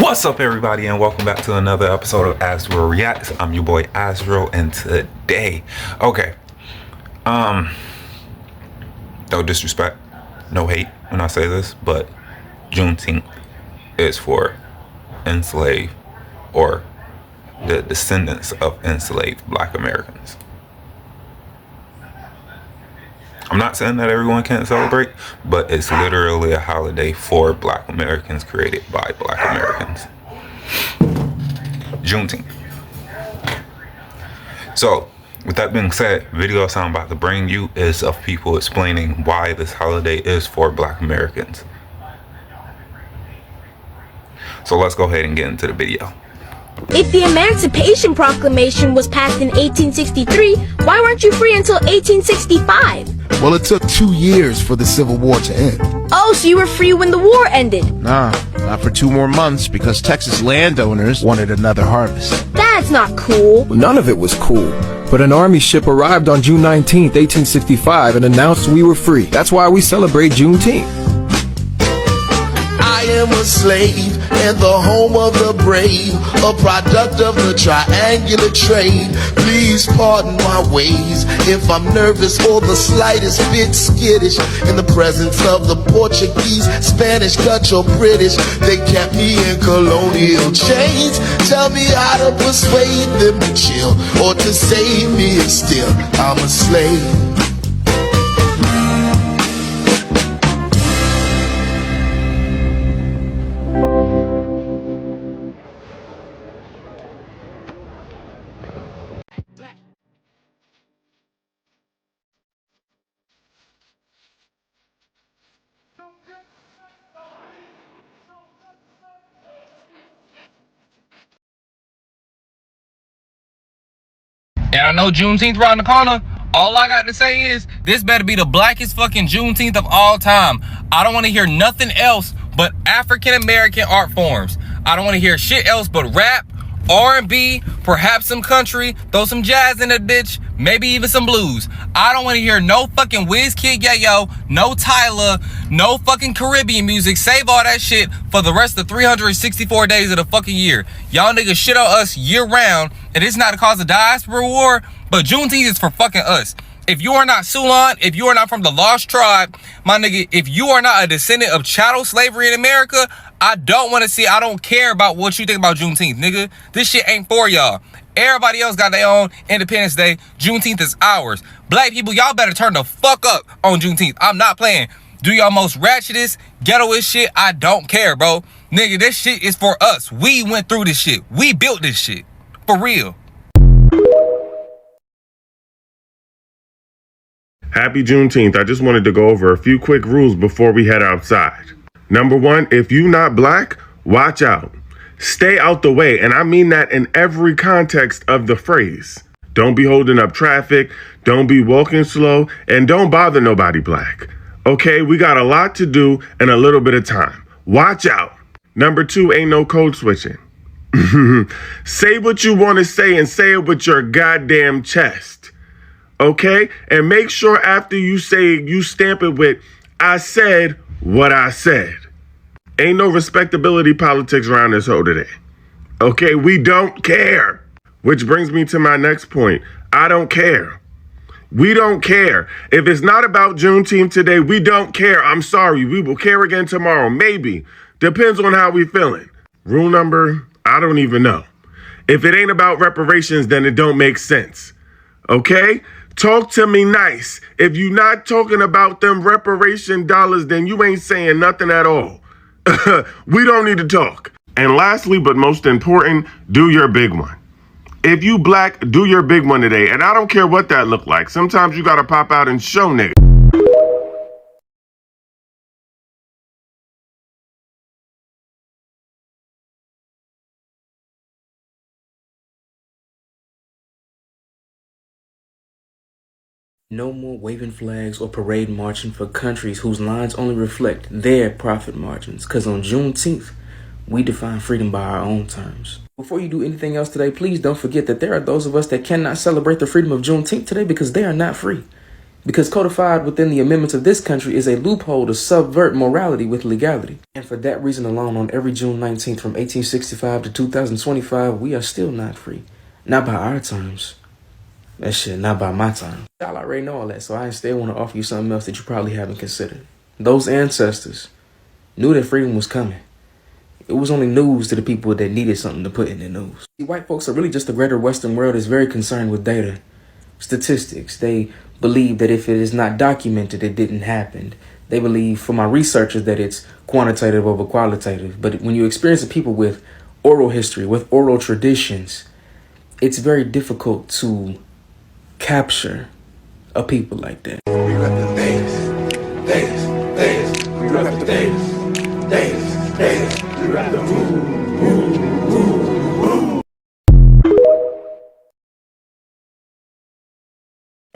What's up, everybody, and welcome back to another episode of Azrael Reacts. I'm your boy Azrael, and today, no disrespect, no hate when I say this, but Juneteenth is for enslaved or the descendants of enslaved Black Americans. I'm not saying that everyone can't celebrate, but it's literally a holiday for Black Americans, created by Black Americans. Juneteenth. So, with that being said, video I'm about to bring you is of people explaining why this holiday is for Black Americans. So let's go ahead and get into the video. If the Emancipation Proclamation was passed in 1863, why weren't you free until 1865? Well, it took 2 years for the Civil War to end. Oh, so you were free when the war ended? Nah, not for 2 more months because Texas landowners wanted another harvest. That's not cool. None of it was cool. But an army ship arrived on June 19th, 1865 and announced we were free. That's why we celebrate Juneteenth. I am a slave in the home of the brave, a product of the triangular trade. Please pardon my ways if I'm nervous or the slightest bit skittish. In the presence of the Portuguese, Spanish, Dutch or British, they kept me in colonial chains. Tell me how to persuade them to chill or to save me, and still I'm a slave. And I know Juneteenth around the corner. All I got to say is, this better be the blackest fucking Juneteenth of all time. I don't want to hear nothing else but African-American art forms. I don't want to hear shit else but rap, R&B, perhaps some country, throw some jazz in that bitch, maybe even some blues. I don't want to hear no fucking Wizkid Yayo, no Tyler, no fucking Caribbean music. Save all that shit for the rest of 364 days of the fucking year. Y'all niggas shit on us year round, and it's not to cause a diaspora war, but Juneteenth is for fucking us. If you are not Sulan, if you are not from the Lost Tribe, my nigga, if you are not a descendant of chattel slavery in America, I don't want to see, I don't care about what you think about Juneteenth, nigga. This shit ain't for y'all. Everybody else got their own Independence Day. Juneteenth is ours. Black people, y'all better turn the fuck up on Juneteenth. I'm not playing. Do y'all most ratchetest, ghettoest shit, I don't care, bro. Nigga, this shit is for us. We went through this shit. We built this shit. For real. Happy Juneteenth. I just wanted to go over a few quick rules before we head outside. Number 1, if you not black, watch out. Stay out the way, and I mean that in every context of the phrase. Don't be holding up traffic, don't be walking slow, and don't bother nobody black. Okay, we got a lot to do and a little bit of time. Watch out. Number 2, ain't no code switching. Say what you want to say and say it with your goddamn chest. Okay? And make sure after you say it, you stamp it with, I said what I said. Ain't no respectability politics around this hoe today. Okay? We don't care. Which brings me to my next point. I don't care. We don't care. If it's not about Juneteenth today, we don't care. I'm sorry. We will care again tomorrow. Maybe. Depends on how we feeling. Rule number, I don't even know. If it ain't about reparations, then it don't make sense. Okay? Talk to me nice. If you not talking about them reparation dollars, then you ain't saying nothing at all. We don't need to talk. And lastly, but most important, do your big one. If you black, do your big one today. And I don't care what that look like. Sometimes you gotta pop out and show niggas. No more waving flags or parade marching for countries whose lines only reflect their profit margins. Because on Juneteenth, we define freedom by our own terms. Before you do anything else today, please don't forget that there are those of us that cannot celebrate the freedom of Juneteenth today because they are not free. Because codified within the amendments of this country is a loophole to subvert morality with legality. And for that reason alone, on every June 19th from 1865 to 2025, we are still not free. Not by our terms. That shit, not by my terms. Y'all already know all that, so I instead want to offer you something else that you probably haven't considered. Those ancestors knew that freedom was coming. It was only news to the people that needed something to put in the news. See, white folks are really just the greater Western world is very concerned with data, statistics. They believe that if it is not documented, it didn't happen. They believe, for my researchers, that it's quantitative over qualitative. But when you experience the people with oral history, with oral traditions, it's very difficult to capture a people like that. We rep the Vegas. We rep the Vegas. We rep the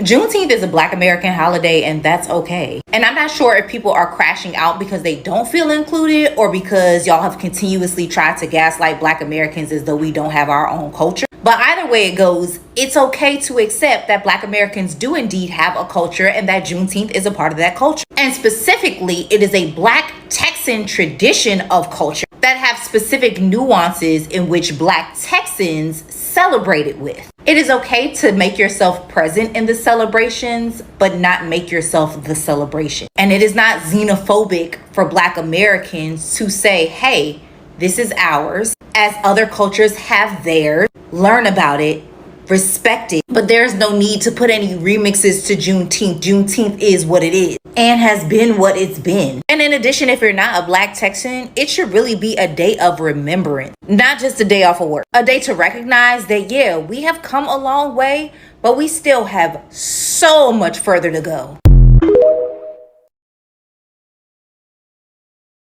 Juneteenth is a Black American holiday, and that's okay. And I'm not sure if people are crashing out because they don't feel included or because y'all have continuously tried to gaslight Black Americans as though we don't have our own culture. But either way it goes, it's okay to accept that Black Americans do indeed have a culture and that Juneteenth is a part of that culture. And specifically, it is a Black Texan tradition of culture that have specific nuances in which Black Texans celebrate it with. It is okay to make yourself present in the celebrations, but not make yourself the celebration. And it is not xenophobic for Black Americans to say, hey, this is ours, as other cultures have theirs. Learn about it, respect it, but there's no need to put any remixes to Juneteenth. Juneteenth is what it is and has been what it's been. And in addition, if you're not a Black Texan, it should really be a day of remembrance, not just a day off of work. A day to recognize that, yeah, we have come a long way, but we still have so much further to go.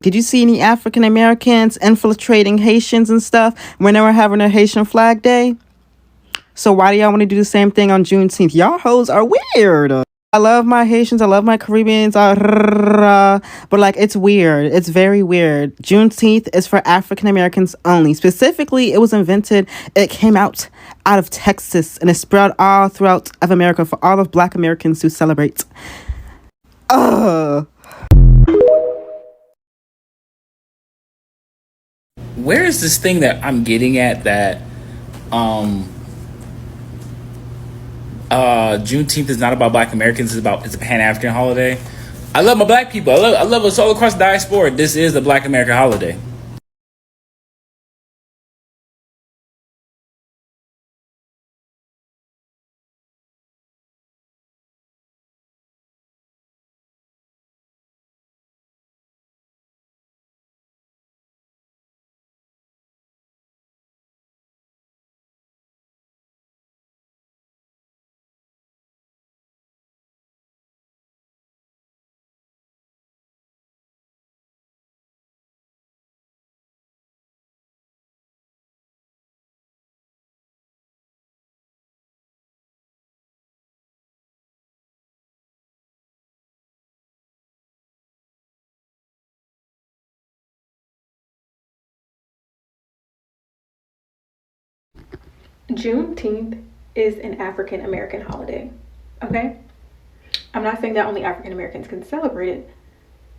Did you see any African Americans infiltrating Haitians and stuff when they were having their Haitian Flag Day? So why do y'all want to do the same thing on Juneteenth? Y'all hoes are weird. I love my Haitians. I love my Caribbeans. But like, it's weird. It's very weird. Juneteenth is for African Americans only. Specifically, it came out of Texas and it spread all throughout of America for all of Black Americans to celebrate. Where is this thing that I'm getting at that Juneteenth is not about Black Americans, it's a Pan-African holiday? I love my Black people. I love us all across the diaspora. This is the Black American holiday. Juneteenth is an African American holiday, okay? I'm not saying that only African Americans can celebrate it,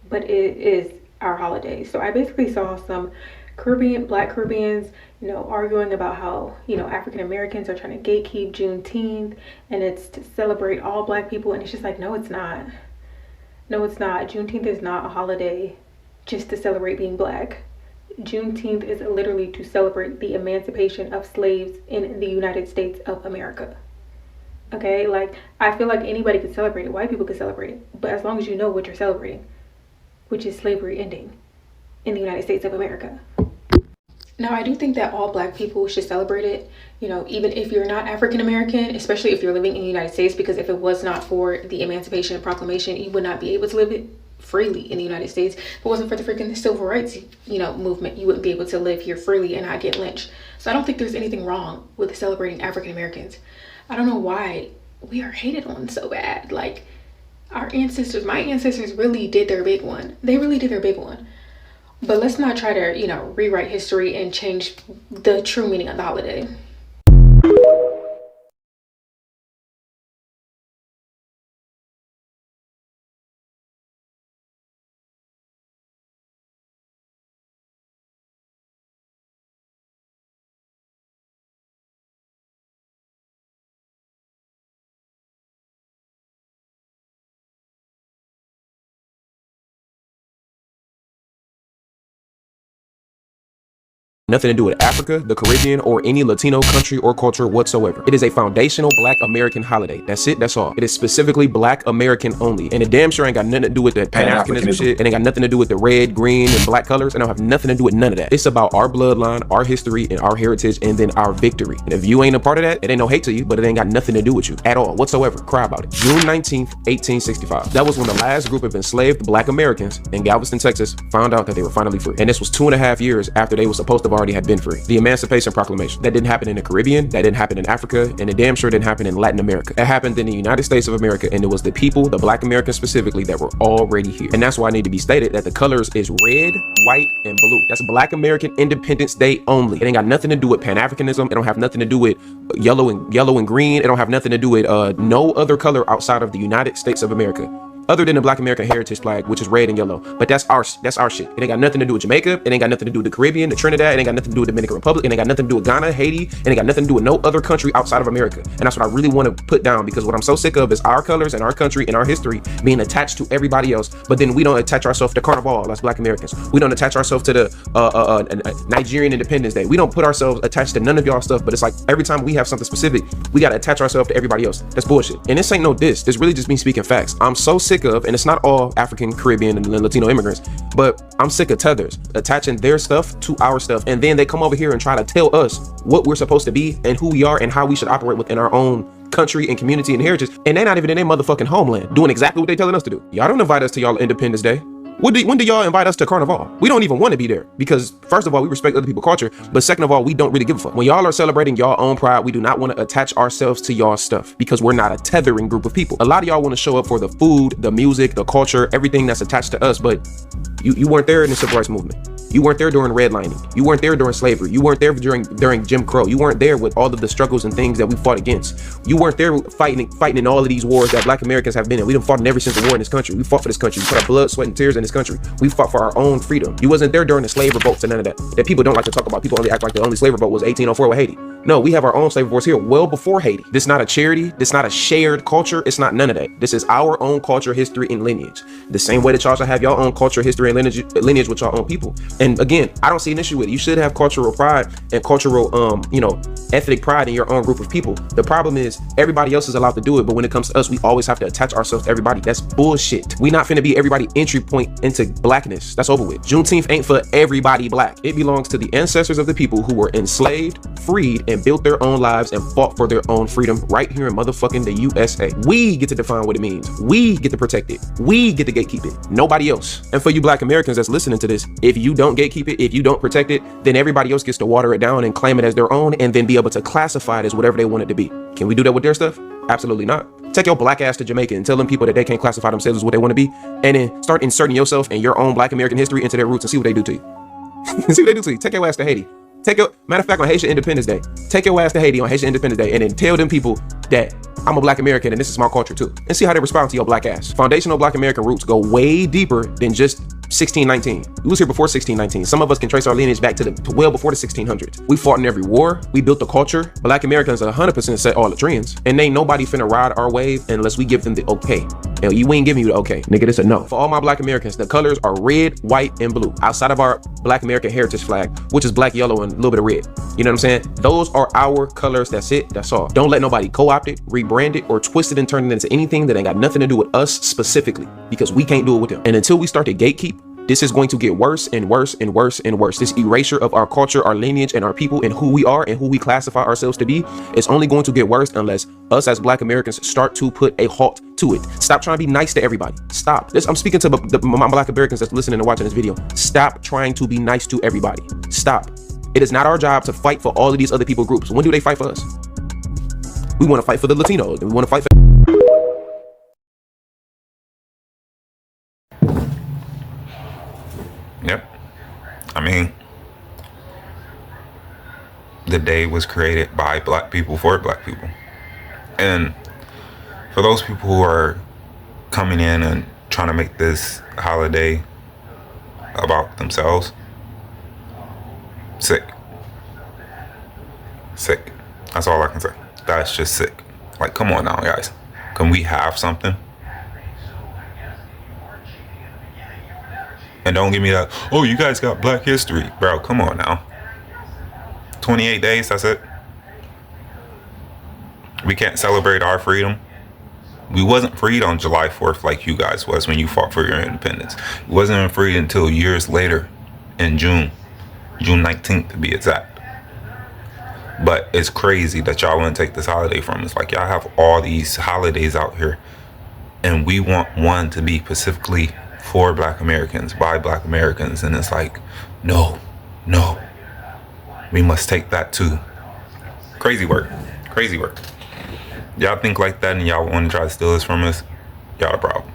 but it is our holiday. So I basically saw some Black Caribbeans, arguing about how, African Americans are trying to gatekeep Juneteenth and it's to celebrate all Black people. And it's just like, no, it's not. No, it's not. Juneteenth is not a holiday just to celebrate being Black. Juneteenth is literally to celebrate the emancipation of slaves in the United States of America. Okay, like, I feel like anybody could celebrate it. White people could celebrate it. But as long as you know what you're celebrating, which is slavery ending in the United States of America. Now, I do think that all Black people should celebrate it, even if you're not African American, especially if you're living in the United States, because if it was not for the Emancipation Proclamation, you would not be able to live it freely in the United States. If it wasn't for the freaking civil rights, movement, you wouldn't be able to live here freely and not get lynched. So I don't think there's anything wrong with celebrating African Americans. I don't know why we are hated on so bad. Like, my ancestors really did their big one. They really did their big one. But let's not try to, rewrite history and change the true meaning of the holiday. Nothing to do with Africa, the Caribbean, or any Latino country or culture whatsoever. It is a foundational Black American holiday. That's it, that's all. It is specifically Black American only. And it damn sure ain't got nothing to do with the Pan-Africanism shit. It ain't got nothing to do with the red, green, and black colors. It don't have nothing to do with none of that. It's about our bloodline, our history, and our heritage, and then our victory. And if you ain't a part of that, it ain't no hate to you, but it ain't got nothing to do with you at all, whatsoever. Cry about it. June 19th, 1865. That was when the last group of enslaved Black Americans in Galveston, Texas found out that they were finally free. And this was 2.5 years after they were supposed to have already had been free. The Emancipation Proclamation. That didn't happen in the Caribbean, that didn't happen in Africa, and it damn sure didn't happen in Latin America. That happened in the United States of America, and it was the people, the Black Americans specifically, that were already here. And that's why I need to be stated that the colors is red, white, and blue. That's Black American Independence Day only. It ain't got nothing to do with Pan-Africanism. It don't have nothing to do with yellow and green. It don't have nothing to do with no other color outside of the United States of America, other than the Black American heritage flag, which is red and yellow. But that's our shit. It ain't got nothing to do with Jamaica. It ain't got nothing to do with the Caribbean, the Trinidad. It ain't got nothing to do with the Dominican Republic. It ain't got nothing to do with Ghana, Haiti. It ain't got nothing to do with no other country outside of America. And that's what I really want to put down, because what I'm so sick of is our colors and our country and our history being attached to everybody else, but then we don't attach ourselves to Carnival as Black Americans. We don't attach ourselves to the Nigerian Independence Day. We don't put ourselves attached to none of y'all stuff, but it's like every time we have something specific, we got to attach ourselves to everybody else. That's bullshit. And this ain't no diss. This really just me speaking facts. I'm so sick of, and it's not all African, Caribbean, and Latino immigrants, but I'm sick of tethers attaching their stuff to our stuff, and then they come over here and try to tell us what we're supposed to be and who we are and how we should operate within our own country and community and heritage, and they're not even in their motherfucking homeland doing exactly what they're telling us to do. Y'all don't invite us to y'all Independence Day. When do y'all invite us to Carnival? We don't even want to be there, because first of all, we respect other people's culture, but second of all, we don't really give a fuck. When y'all are celebrating y'all own pride, we do not want to attach ourselves to y'all stuff, because we're not a tethering group of people. A lot of y'all want to show up for the food, the music, the culture, everything that's attached to us, but you weren't there in the civil rights movement. You weren't there during redlining. You weren't there during slavery. You weren't there during Jim Crow. You weren't there with all of the struggles and things that we fought against. You weren't there fighting in all of these wars that Black Americans have been in. We done fought in every single war in this country. We fought for this country. We put our blood, sweat, and tears in this country. We fought for our own freedom. You wasn't there during the slave revolts and none of that. That people don't like to talk about. People only act like the only slave revolt was 1804 with Haiti. No, we have our own slave revolts here well before Haiti. This is not a charity. This is not a shared culture. It's not none of that. This is our own culture, history, and lineage. The same way that y'all should have your own culture, history, and lineage with your own people. And again, I don't see an issue with it. You should have cultural pride and cultural, ethnic pride in your own group of people. The problem is everybody else is allowed to do it, but when it comes to us, we always have to attach ourselves to everybody. That's bullshit. We not finna be everybody entry point into blackness. That's over with. Juneteenth ain't for everybody Black. It belongs to the ancestors of the people who were enslaved, freed, and built their own lives and fought for their own freedom right here in motherfucking the USA. We get to define what it means. We get to protect it. We get to gatekeep it. Nobody else. And for you Black Americans that's listening to this, if you don't gatekeep it, if you don't protect it, then everybody else gets to water it down and claim it as their own and then be able to classify it as whatever they want it to be. Can we do that with their stuff? Absolutely not. Take your Black ass to Jamaica and tell them people that they can't classify themselves as what they want to be, and then start inserting yourself and your own Black American history into their roots and see what they do to you. See what they do to you. Take your ass to Haiti. Matter of fact, on Haitian Independence Day, take your ass to Haiti on Haitian Independence Day and then tell them people that I'm a Black American and this is my culture too, and see how they respond to your Black ass. Foundational Black American roots go way deeper than just 1619. We was here before 1619. Some of us can trace our lineage back to well before the 1600s. We fought in every war. We built the culture. Black Americans 100% set all the trends, and ain't nobody finna ride our wave unless we give them the okay. And we ain't giving you the okay, nigga. This a no. For all my Black Americans, the colors are red, white, and blue. Outside of our Black American heritage flag, which is black, yellow, and a little bit of red. You know what I'm saying? Those are our colors. That's it. That's all. Don't let nobody co-opt it, rebrand it, or twist it and turn it into anything that ain't got nothing to do with us specifically, because we can't do it with them. And until we start to gatekeep, this is going to get worse and worse and worse and worse. This erasure of our culture, our lineage, and our people, and who we are and who we classify ourselves to be is only going to get worse unless us as Black Americans start to put a halt to it. Stop trying to be nice to everybody. Stop. I'm speaking to my Black Americans that's listening and watching this video. Stop trying to be nice to everybody. Stop. It is not our job to fight for all of these other people groups. When do they fight for us? We want to fight for the Latinos. We want to fight for... Yep. I mean, the day was created by Black people for Black people. And for those people who are coming in and trying to make this holiday about themselves, sick. Sick. That's all I can say. That's just sick. Like, come on now, guys. Can we have something? And don't give me that, oh, you guys got Black history. Bro, come on now. 28 days, that's it. We can't celebrate our freedom. We wasn't freed on July 4th like you guys was when you fought for your independence. It wasn't even freed until years later in June 19th to be exact. But it's crazy that y'all want to take this holiday from us. Like, y'all have all these holidays out here, and we want one to be specifically for Black Americans, by Black Americans, and it's like, no, we must take that too. Crazy work. Y'all think like that and y'all want to try to steal this from us? Y'all a problem.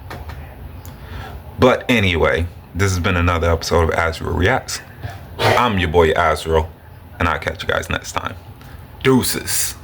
But anyway, this has been another episode of Azrael Reacts. I'm your boy Azrael, and I'll catch you guys next time. Deuces.